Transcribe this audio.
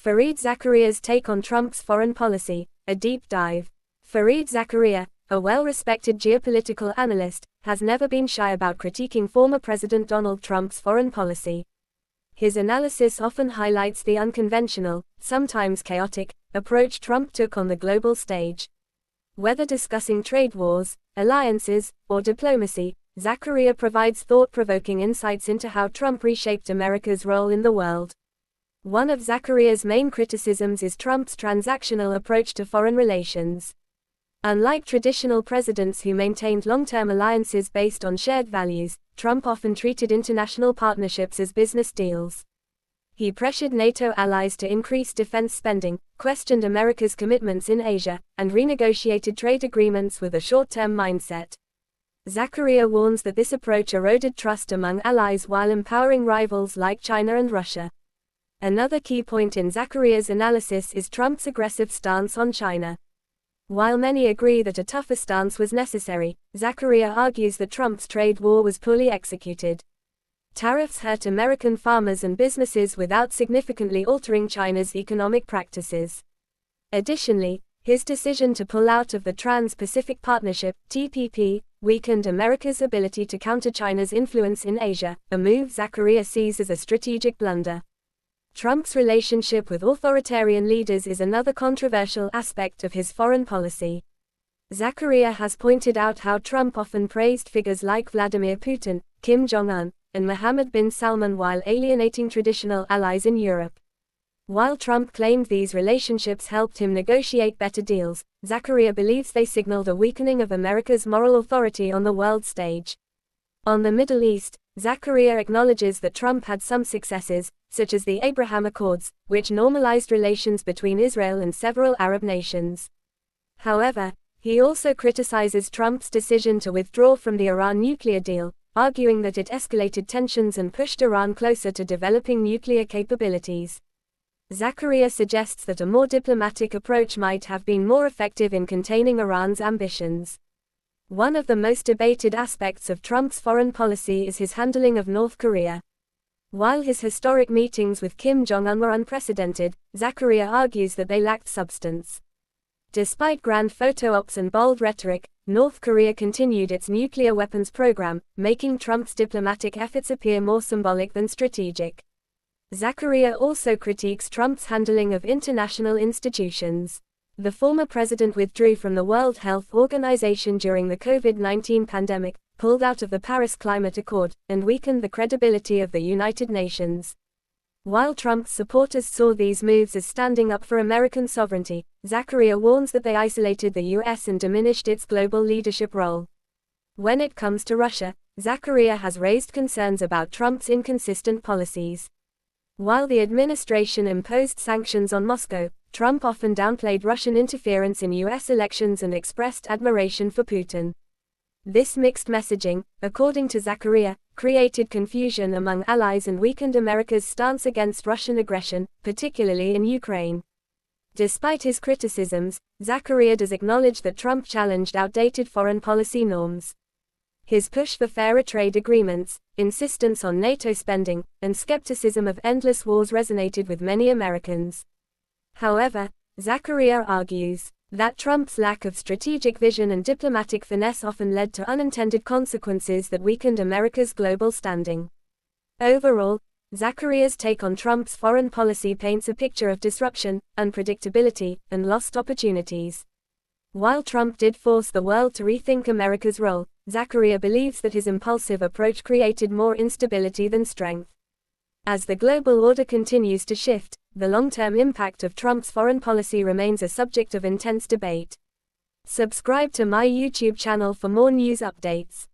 Fareed Zakaria's take on Trump's foreign policy, a deep dive. Fareed Zakaria, a well-respected geopolitical analyst, has never been shy about critiquing former President Donald Trump's foreign policy. His analysis often highlights the unconventional, sometimes chaotic, approach Trump took on the global stage. Whether discussing trade wars, alliances, or diplomacy, Zakaria provides thought-provoking insights into how Trump reshaped America's role in the world. One of Zakaria's main criticisms is Trump's transactional approach to foreign relations. Unlike traditional presidents who maintained long-term alliances based on shared values, Trump often treated international partnerships as business deals. He pressured NATO allies to increase defense spending, questioned America's commitments in Asia, and renegotiated trade agreements with a short-term mindset. Zakaria warns that this approach eroded trust among allies while empowering rivals like China and Russia. Another key point in Zakaria's analysis is Trump's aggressive stance on China. While many agree that a tougher stance was necessary, Zakaria argues that Trump's trade war was poorly executed. Tariffs hurt American farmers and businesses without significantly altering China's economic practices. Additionally, his decision to pull out of the Trans-Pacific Partnership (TPP) weakened America's ability to counter China's influence in Asia, a move Zakaria sees as a strategic blunder. Trump's relationship with authoritarian leaders is another controversial aspect of his foreign policy. Zakaria has pointed out how Trump often praised figures like Vladimir Putin, Kim Jong-un, and Mohammed bin Salman while alienating traditional allies in Europe. While Trump claimed these relationships helped him negotiate better deals, Zakaria believes they signaled a weakening of America's moral authority on the world stage. On the Middle East, Zakaria acknowledges that Trump had some successes, such as the Abraham Accords, which normalized relations between Israel and several Arab nations. However, he also criticizes Trump's decision to withdraw from the Iran nuclear deal, arguing that it escalated tensions and pushed Iran closer to developing nuclear capabilities. Zakaria suggests that a more diplomatic approach might have been more effective in containing Iran's ambitions. One of the most debated aspects of Trump's foreign policy is his handling of North Korea. While his historic meetings with Kim Jong-un were unprecedented, Zakaria argues that they lacked substance. Despite grand photo ops and bold rhetoric, North Korea continued its nuclear weapons program, making Trump's diplomatic efforts appear more symbolic than strategic. Zakaria also critiques Trump's handling of international institutions. The former president withdrew from the World Health Organization during the COVID-19 pandemic, pulled out of the Paris Climate Accord, and weakened the credibility of the United Nations. While Trump's supporters saw these moves as standing up for American sovereignty, Zakaria warns that they isolated the U.S. and diminished its global leadership role. When it comes to Russia, Zakaria has raised concerns about Trump's inconsistent policies. While the administration imposed sanctions on Moscow, Trump often downplayed Russian interference in U.S. elections and expressed admiration for Putin. This mixed messaging, according to Zakaria, created confusion among allies and weakened America's stance against Russian aggression, particularly in Ukraine. Despite his criticisms, Zakaria does acknowledge that Trump challenged outdated foreign policy norms. His push for fairer trade agreements, insistence on NATO spending, and skepticism of endless wars resonated with many Americans. However, Zakaria argues that Trump's lack of strategic vision and diplomatic finesse often led to unintended consequences that weakened America's global standing. Overall, Zakaria's take on Trump's foreign policy paints a picture of disruption, unpredictability, and lost opportunities. While Trump did force the world to rethink America's role, Zakaria believes that his impulsive approach created more instability than strength. As the global order continues to shift, the long-term impact of Trump's foreign policy remains a subject of intense debate. Subscribe to my YouTube channel for more news updates.